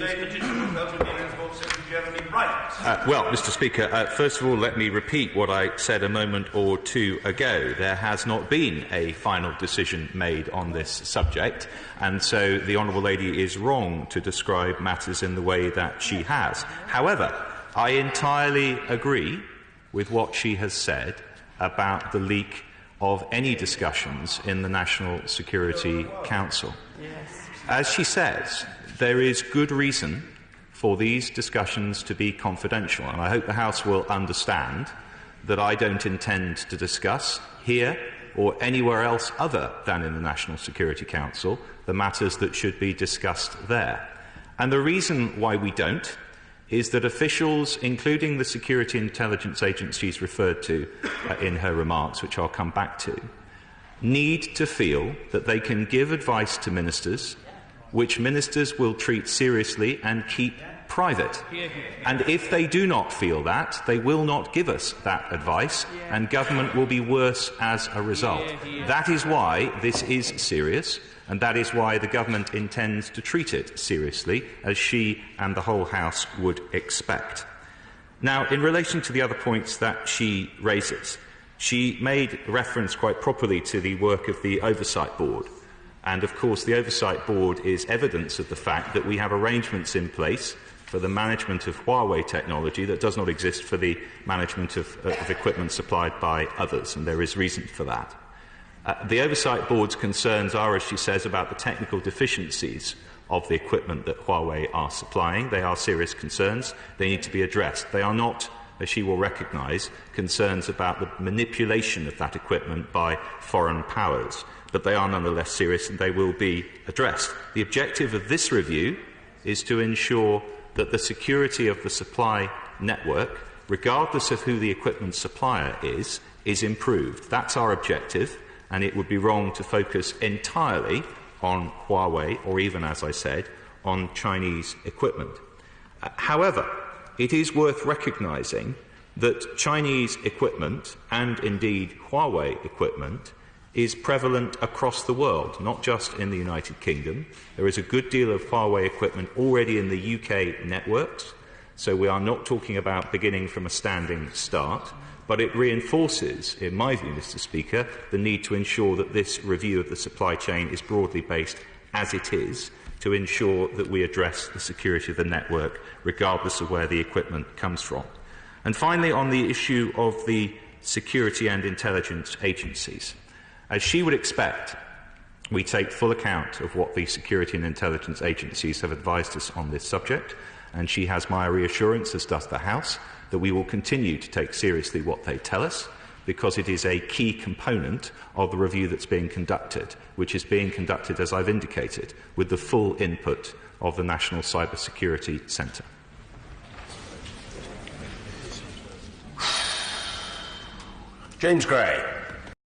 say that it should have been involved Secretary General Wright. Well, Mr. Speaker, first of all, let me repeat what I said a moment or two ago. There has not been a final decision made on this subject, and so the Honourable Lady is wrong to describe matters in the way that she has. However, I entirely agree with what she has said about the leak of any discussions in the National Security Council. As she says, there is good reason for these discussions to be confidential, and I hope the House will understand that I don't intend to discuss here or anywhere else other than in the National Security Council the matters that should be discussed there. And the reason why we don't is that officials, including the security intelligence agencies referred to in her remarks, which I'll come back to, need to feel that they can give advice to ministers which ministers will treat seriously and keep private. And if they do not feel that, they will not give us that advice, and government will be worse as a result. That is why this is serious, and that is why the government intends to treat it seriously, as she and the whole House would expect. Now, in relation to the other points that she raises, she made reference quite properly to the work of the Oversight Board. And, of course, the Oversight Board is evidence of the fact that we have arrangements in place for the management of Huawei technology that does not exist for the management of equipment supplied by others, and there is reason for that. The Oversight Board's concerns are, as she says, about the technical deficiencies of the equipment that Huawei are supplying. They are serious concerns. They need to be addressed. They are not, as she will recognise, concerns about the manipulation of that equipment by foreign powers. But they are nonetheless serious, and they will be addressed. The objective of this review is to ensure that the security of the supply network, regardless of who the equipment supplier is improved. That's our objective, and it would be wrong to focus entirely on Huawei or even, as I said, on Chinese equipment. However, it is worth recognising that Chinese equipment, and indeed Huawei equipment, is prevalent across the world, not just in the United Kingdom. There is a good deal of Huawei equipment already in the UK networks, so we are not talking about beginning from a standing start, but it reinforces, in my view, Mr. Speaker, the need to ensure that this review of the supply chain is broadly based, as it is, to ensure that we address the security of the network, regardless of where the equipment comes from. And finally, on the issue of the security and intelligence agencies, as she would expect, we take full account of what the security and intelligence agencies have advised us on this subject, and she has my reassurance, as does the House, that we will continue to take seriously what they tell us, because it is a key component of the review that's being conducted, which is being conducted, as I've indicated, with the full input of the National Cyber Security Centre. James Gray.